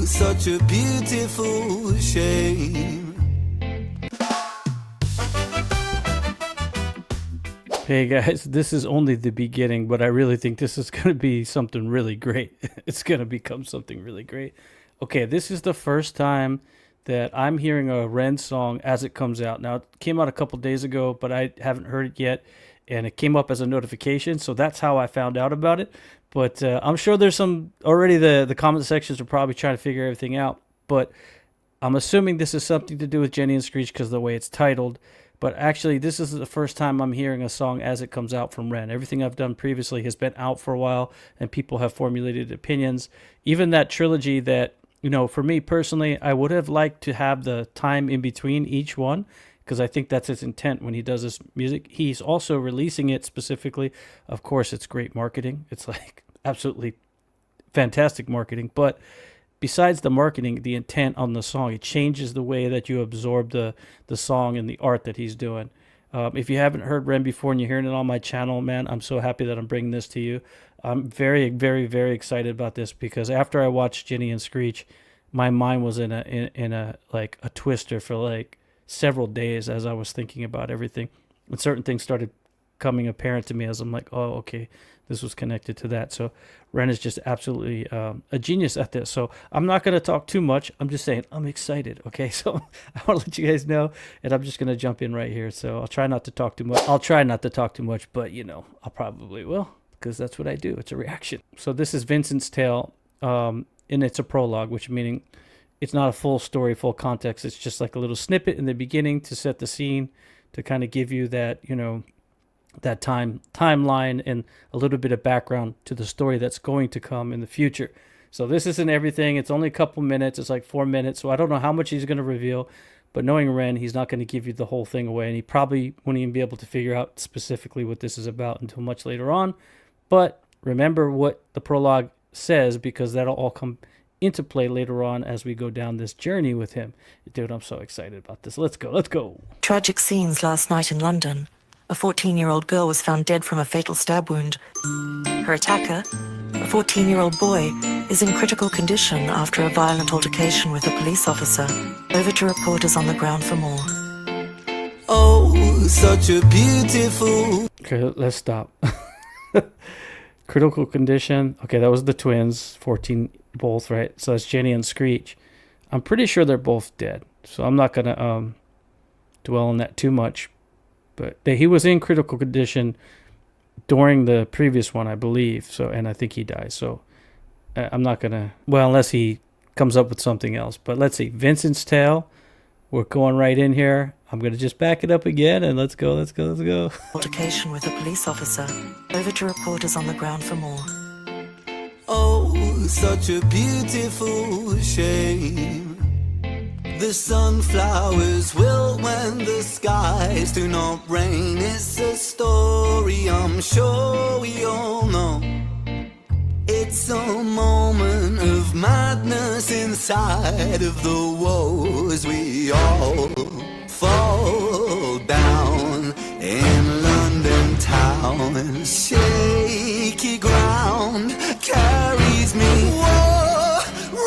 such a beautiful shame. Hey guys, this is only the beginning, but I really think this is going to be something really great. It's going to become something really great. Okay, this is the first time that I'm hearing a Ren song as it comes out. Now, it came out a couple days ago, but I haven't heard it yet, and it came up as a notification, so that's how I found out about it. But I'm sure there's some, already the comment sections are probably trying to figure everything out, but I'm assuming this is something to do with Jenny and Screech because of the way it's titled. But actually, this is the first time I'm hearing a song as it comes out from Ren. Everything I've done previously has been out for a while, and people have formulated opinions. Even that trilogy that, you know, for me personally, I would have liked to have the time in between each one, because I think that's his intent when he does this music. He's also releasing it specifically. Of course, it's great marketing. It's like absolutely fantastic marketing. But besides the marketing, the intent on the song, it changes the way that you absorb the song and the art that he's doing. If you haven't heard Ren before and you're hearing it on my channel, man, I'm so happy that I'm bringing this to you. I'm very, very, very excited about this because after I watched Jenny and Screech, my mind was in a like a twister for like several days as I was thinking about everything. And certain things started coming apparent to me as I'm like, oh, okay, this was connected to that. So Ren is just absolutely a genius at this. So I'm not going to talk too much. I'm just saying I'm excited. Okay, so I want to let you guys know, and I'm just going to jump in right here. So I'll try not to talk too much. But you know, I'll probably will because that's what I do. It's a reaction. So this is Vincent's tale, and it's a prologue, which meaning it's not a full story, full context. It's just like a little snippet in the beginning to set the scene, to kind of give you that, you know, that timeline and a little bit of background to the story that's going to come in the future. So this isn't everything. It's only a couple minutes. It's like 4 minutes. So I don't know how much he's going to reveal, but knowing Ren, he's not going to give you the whole thing away. And he probably won't even be able to figure out specifically what this is about until much later on. But remember what the prologue says, because that'll all come into play later on as we go down this journey with him. Dude, I'm so excited about this. Let's go. Tragic scenes last night in London. A 14-year-old girl was found dead from a fatal stab wound. Her attacker, a 14-year-old boy, is in critical condition after a violent altercation with a police officer. Over to reporters on the ground for more. Oh, such a beautiful... Okay, let's stop. Critical condition. Okay, that was the twins, 14 both, right? So that's Jenny and Screech. I'm pretty sure they're both dead. So I'm not going to dwell on that too much. But he was in critical condition during the previous one, I believe. So, and I think he dies. So I'm not going to, well, unless he comes up with something else. But let's see. Vincent's tale. We're going right in here. I'm going to just back it up again and let's go. Altercation with a police officer. Over to reporters on the ground for more. Oh, such a beautiful shame. The sunflowers wilt when the skies do not rain. It's a story I'm sure we all know. It's a moment of madness inside of the woes. We all fall down in London town. Shaky ground carries me. Whoa,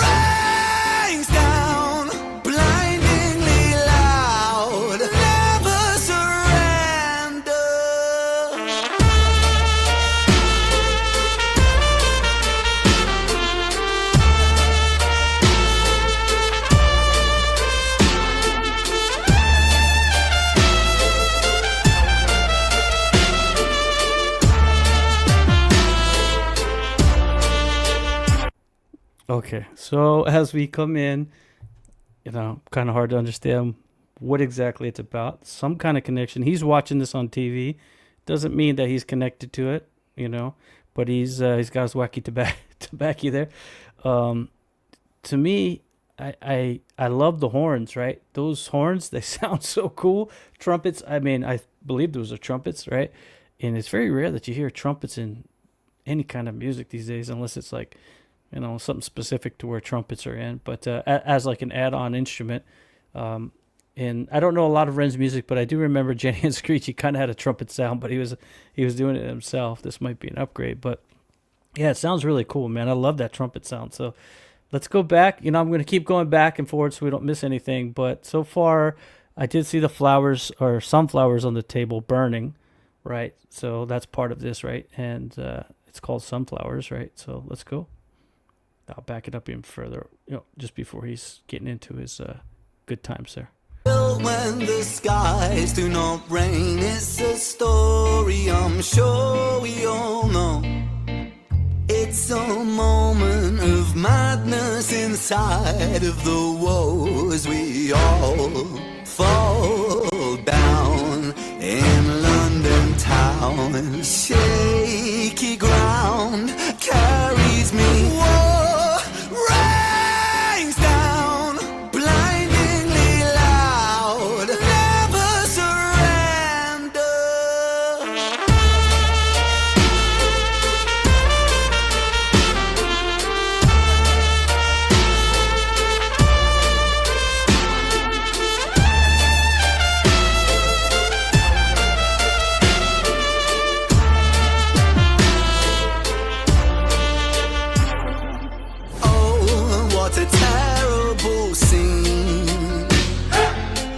rains down, blindingly loud. Never surrender. Okay, so as we come in, you know, kind of hard to understand what exactly it's about. Some kind of connection. He's watching this on TV. Doesn't mean that he's connected to it, you know, but he's got his wacky tobacco there. To me, I love the horns, right? Those horns, they sound so cool. Trumpets, I mean, I believe those are trumpets, right? And it's very rare that you hear trumpets in any kind of music these days, unless it's like, you know, something specific to where trumpets are in, but as like an add-on instrument. And I don't know a lot of Ren's music, but I do remember Jenny and Screech, he kind of had a trumpet sound, but he was doing it himself. This might be an upgrade, but yeah, it sounds really cool, man. I love that trumpet sound. So let's go back. I'm going to keep going back and forward so we don't miss anything. But so far, I did see the flowers or sunflowers on the table burning, right? So that's part of this, right? And it's called sunflowers, right? So let's go. I'll back it up even further, just before he's getting into his good times there. When the skies do not rain, it's a story I'm sure we all know. It's a moment of madness inside of the woes. We all fall down in London town. Shaky ground carries me. War rains down, blindingly loud. Never surrender. Oh, what a terrible scene.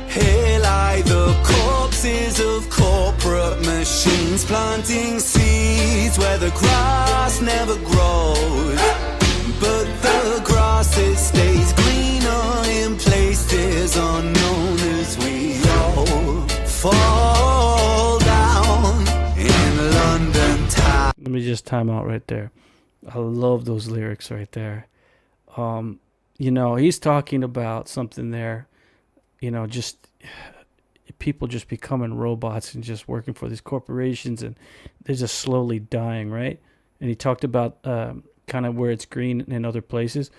Here lie the corpses of corporate machines, planting seeds where the grass never grows. But the grass, it stays greener in places unknown as we all fall down in London town. Let me just time out right there. I love those lyrics right there. He's talking about something there, just people just becoming robots and just working for these corporations, and they're just slowly dying, right? And he talked about kind of where it's green in other places,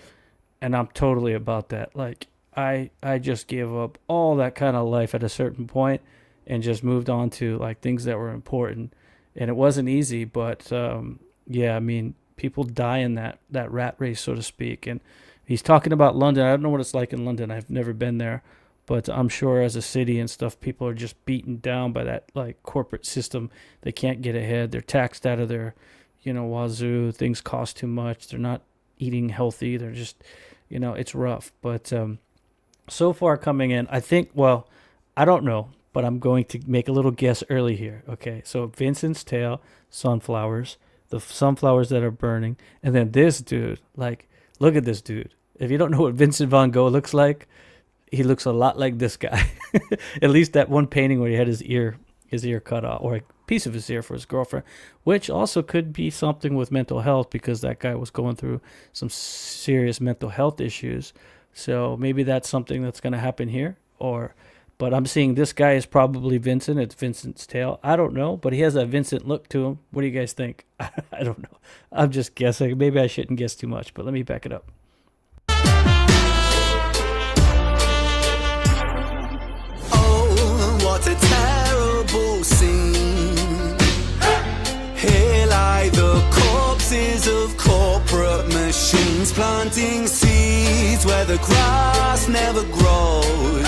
and I'm totally about that. Like, I just gave up all that kind of life at a certain point and just moved on to like things that were important, and it wasn't easy, but yeah, I mean, people die in that rat race, so to speak. And he's talking about London. I don't know what it's like in London. I've never been there, but I'm sure as a city and stuff, people are just beaten down by that like corporate system. They can't get ahead. They're taxed out of their, wazoo. Things cost too much. They're not eating healthy. They're just, it's rough. But so far coming in, I think, well, I don't know, but I'm going to make a little guess early here. Okay, so Vincent's Tale, sunflowers, the sunflowers that are burning, and then this dude, like, look at this dude. If you don't know what Vincent van Gogh looks like, he looks a lot like this guy. At least that one painting where he had his ear cut off, or a piece of his ear for his girlfriend, which also could be something with mental health, because that guy was going through some serious mental health issues. So maybe that's something that's going to happen here, but I'm seeing this guy is probably Vincent. It's Vincent's Tale. I don't know, but he has a Vincent look to him. What do you guys think? I don't know. I'm just guessing. Maybe I shouldn't guess too much, but let me back it up. Oh, what a terrible scene. Here lie the corpses of corporate machines, planting seeds where the grass never grows.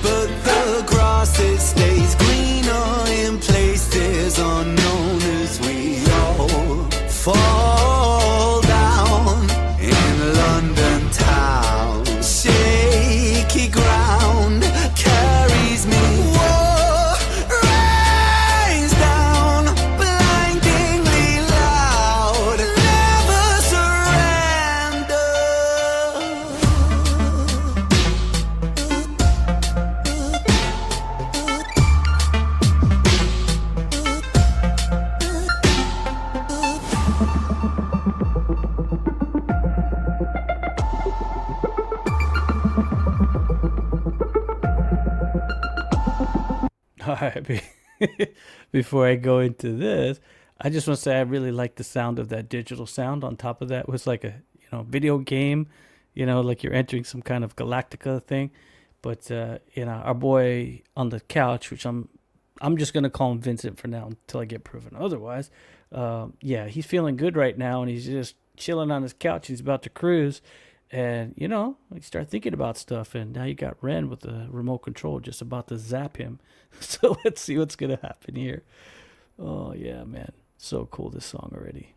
But the grass, it stays greener in places unknown as we all fall down in London town. Shaky ground carries me. War rains down, blindingly loud. Never surrender. All right, before I go into this, I just want to say I really like the sound of that digital sound. On top of that, it was like a video game, like you're entering some kind of Galactica thing. But our boy on the couch, which I'm just gonna call him Vincent for now until I get proven otherwise. Yeah, he's feeling good right now, and he's just chilling on his couch. He's about to cruise, and you start thinking about stuff. And now you got Ren with the remote control just about to zap him. So let's see what's gonna happen here. Oh yeah, man, so cool, this song already.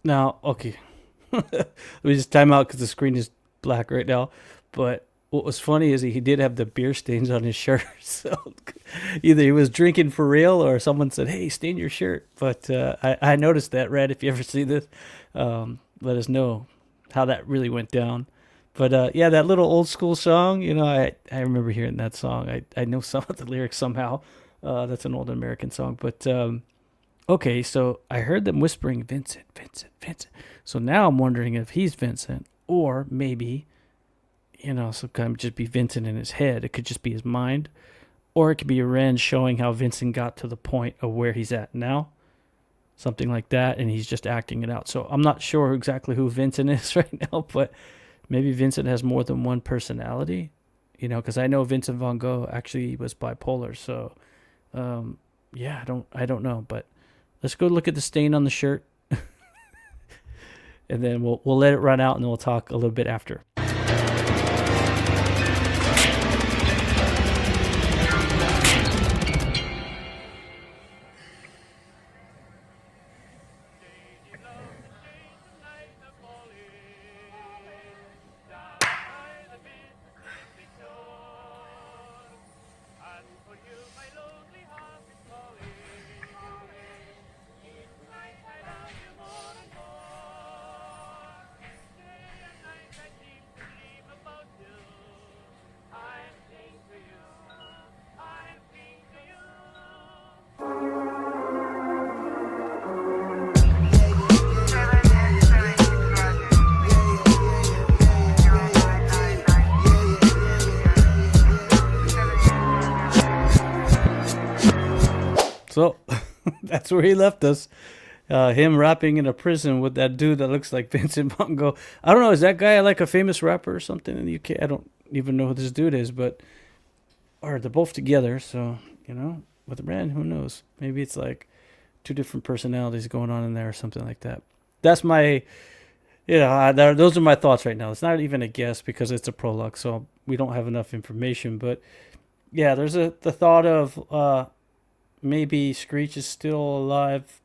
Now, okay, let me just time out because the screen is black right now. But what was funny is he did have the beer stains on his shirt. So either he was drinking for real or someone said, "Hey, stain your shirt." But I noticed that, Red. If you ever see this, let us know how that really went down. But yeah, that little old school song, I remember hearing that song. I know some of the lyrics somehow. That's an old American song. But okay, so I heard them whispering, Vincent, Vincent, Vincent. So now I'm wondering if he's Vincent or maybe, some kind of just be Vincent in his head. It could just be his mind. Or it could be Ren showing how Vincent got to the point of where he's at now. Something like that, and he's just acting it out. So I'm not sure exactly who Vincent is right now, but maybe Vincent has more than one personality, because I know Vincent van Gogh actually was bipolar. So, yeah, I don't know, but let's go look at the stain on the shirt, and then we'll let it run out, and then we'll talk a little bit after. So that's where he left us. Him rapping in a prison with that dude that looks like Vincent van Gogh. I don't know. Is that guy like a famous rapper or something in the UK? I don't even know who this dude is, but or they're both together. So with Ren, who knows? Maybe it's like two different personalities going on in there or something like that. That's my, those are my thoughts right now. It's not even a guess because it's a prologue, so we don't have enough information. But yeah, there's the thought of maybe Screech is still alive,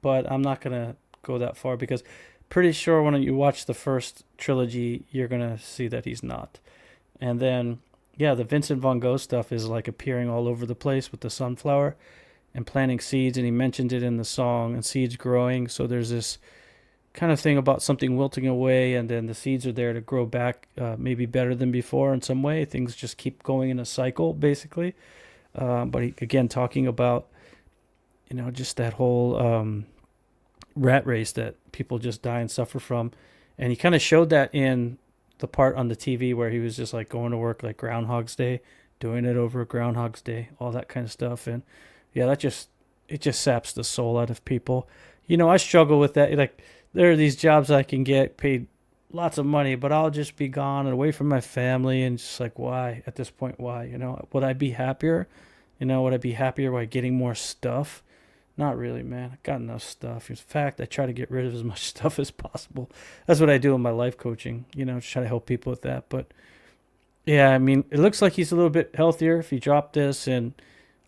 but I'm not gonna go that far because pretty sure when you watch the first trilogy, you're gonna see that he's not. And then yeah, the Vincent van Gogh stuff is like appearing all over the place with the sunflower and planting seeds, and he mentioned it in the song, and seeds growing. So there's this kind of thing about something wilting away, and then the seeds are there to grow back, maybe better than before in some way. Things just keep going in a cycle, basically. But he, again, talking about, just that whole rat race that people just die and suffer from. And he kind of showed that in the part on the TV where he was just like going to work like Groundhog's Day, doing it over Groundhog's Day, all that kind of stuff. And yeah, it just saps the soul out of people. I struggle with that. Like, there are these jobs I can get paid lots of money, but I'll just be gone and away from my family, and just like, why at this point? Why? Would I be happier? Would I be happier by getting more stuff? Not really, man. I got enough stuff. In fact, I try to get rid of as much stuff as possible. That's what I do in my life coaching, just try to help people with that. But yeah, I mean, it looks like he's a little bit healthier if he dropped this, and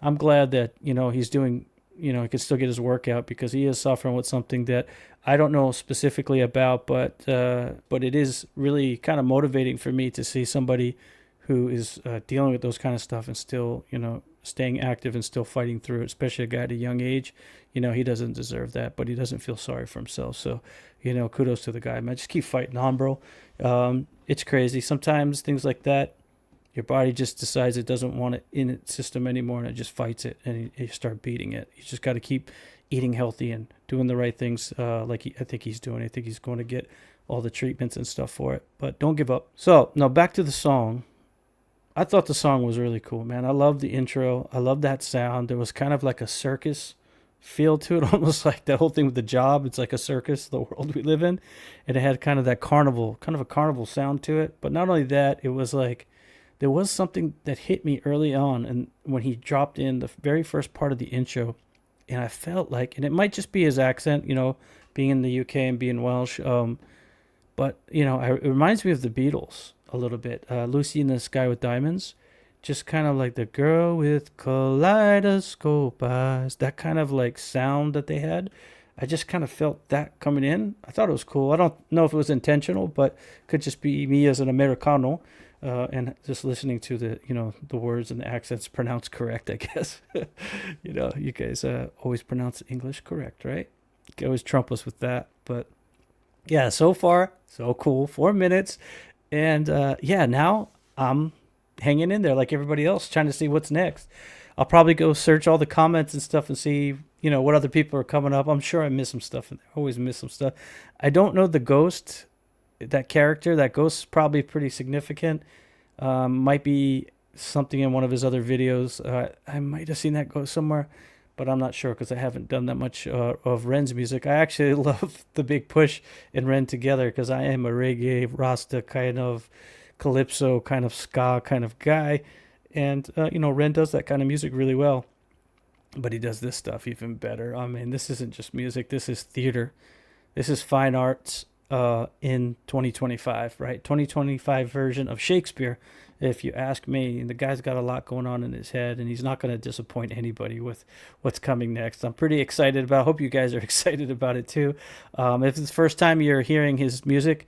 I'm glad that, he's doing, he can still get his workout, because he is suffering with something that I don't know specifically about, but it is really kind of motivating for me to see somebody who is dealing with those kind of stuff and still, staying active and still fighting through it, especially a guy at a young age. He doesn't deserve that, but he doesn't feel sorry for himself. So, kudos to the guy, man. Just keep fighting on, bro. It's crazy. Sometimes things like that, your body just decides it doesn't want it in its system anymore, and it just fights it, and you start beating it. You just got to keep eating healthy and doing the right things, like I think he's doing. I think he's going to get all the treatments and stuff for it, but don't give up. So now back to the song. I thought the song was really cool, man. I love the intro. I love that sound. There was kind of like a circus feel to it, almost like the whole thing with the job. It's like a circus, the world we live in. And it had kind of that carnival, kind of a carnival sound to it. But not only that, it was like, there was something that hit me early on, and when he dropped in the very first part of the intro, and I felt like, and it might just be his accent, being in the UK and being Welsh, but, it reminds me of the Beatles a little bit. Lucy in the Sky with Diamonds, just kind of like the girl with kaleidoscope eyes, that kind of like sound that they had. I just kind of felt that coming in. I thought it was cool. I don't know if it was intentional, but could just be me as an Americano, and just listening to the, the words and the accents pronounced correct, I guess. You guys always pronounce English correct, right? You can always trump us with that. But yeah, so far, so cool. 4 minutes. And yeah, now I'm hanging in there like everybody else, trying to see what's next. I'll probably go search all the comments and stuff and see, what other people are coming up. I'm sure I miss some stuff in there. Always miss some stuff. I don't know the ghost, that character. That ghost is probably pretty significant. Might be something in one of his other videos. I might have seen that ghost somewhere, but I'm not sure because I haven't done that much of Ren's music. I actually love the Big Push and Ren together because I am a reggae, Rasta kind of calypso, kind of ska kind of guy. And, Ren does that kind of music really well. But he does this stuff even better. I mean, this isn't just music. This is theater. This is fine arts in 2025, right? 2025 version of Shakespeare, if you ask me. And the guy's got a lot going on in his head, and he's not going to disappoint anybody with what's coming next. I'm pretty excited about it. I hope you guys are excited about it too. If it's the first time you're hearing his music,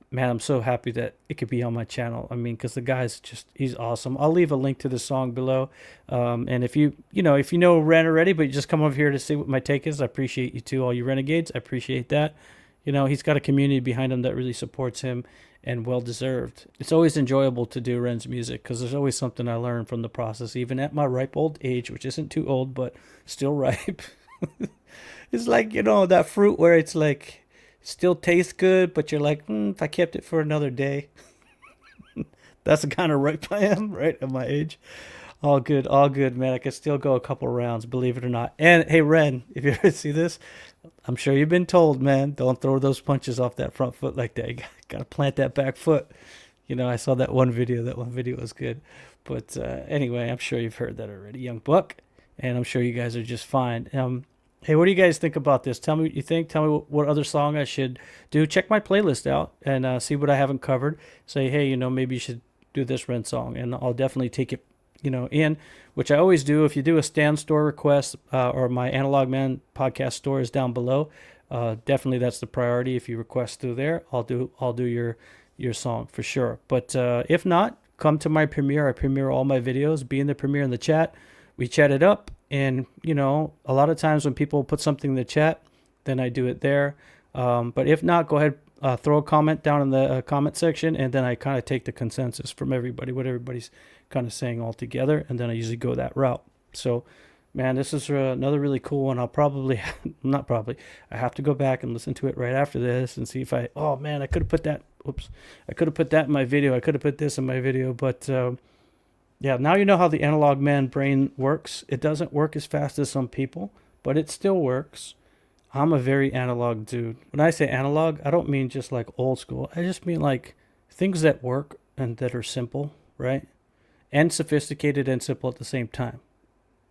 man, I'm so happy that it could be on my channel. I mean, because the guy's he's awesome. I'll leave a link to the song below. And if you know Ren already, but you just come over here to see what my take is, I appreciate you too, all you renegades. I appreciate that. He's got a community behind him that really supports him, and well-deserved. It's always enjoyable to do Ren's music because there's always something I learn from the process, even at my ripe old age, which isn't too old, but still ripe. It's like, that fruit where it's like, still tastes good, but you're like, if I kept it for another day. That's the kind of ripe I am, right, at my age. All good, man. I could still go a couple rounds, believe it or not. And hey, Ren, if you ever see this, I'm sure you've been told, man, don't throw those punches off that front foot like that. You got to plant that back foot. I saw that one video. That one video was good. But anyway, I'm sure you've heard that already, young buck. And I'm sure you guys are just fine. Hey, what do you guys think about this? Tell me what you think. Tell me what other song I should do. Check my playlist out and see what I haven't covered. Say, hey, maybe you should do this Ren song. And I'll definitely take it, in, which I always do. If you do a Stan Store request or my Analog Man podcast store is down below, definitely that's the priority. If you request through there, I'll do your song for sure. But if not, come to my premiere. I premiere all my videos. Be in the premiere in the chat. We chat it up. And, a lot of times when people put something in the chat, then I do it there. But if not, go ahead, throw a comment down in the comment section, and then I kind of take the consensus from everybody, what everybody's kind of saying all together, and then I usually go that route. So, man, this is another really cool one. I'll probably, I have to go back and listen to it right after this and see if I could have put that, I could have put that in my video. I could have put this in my video, but yeah, now you know how the Analog Man brain works. It doesn't work as fast as some people, but it still works. I'm a very analog dude. When I say analog, I don't mean just like old school. I just mean like things that work and that are simple, right? And sophisticated and simple at the same time.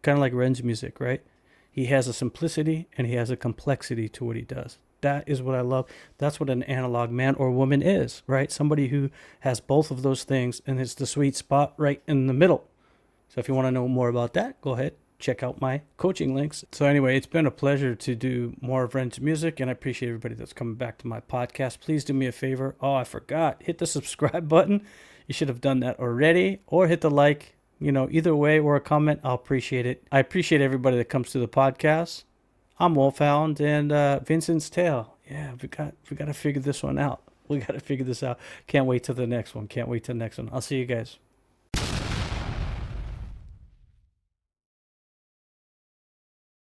Kind of like Ren's music, right? He has a simplicity and he has a complexity to what he does. That is what I love. That's what an analog man or woman is, right? Somebody who has both of those things, and it's the sweet spot right in the middle. So if you want to know more about that, go ahead, check out my coaching links. So anyway, it's been a pleasure to do more of Ren's music, and I appreciate everybody that's coming back to my podcast. Please do me a favor. Oh, I forgot. Hit the subscribe button. You should have done that already, or hit the like. Either way, or a comment, I'll appreciate it. I appreciate everybody that comes to the podcast. I'm Wolfhound and Vincent's Tale. Yeah, we got to figure this one out. We got to figure this out. Can't wait till the next one. I'll see you guys.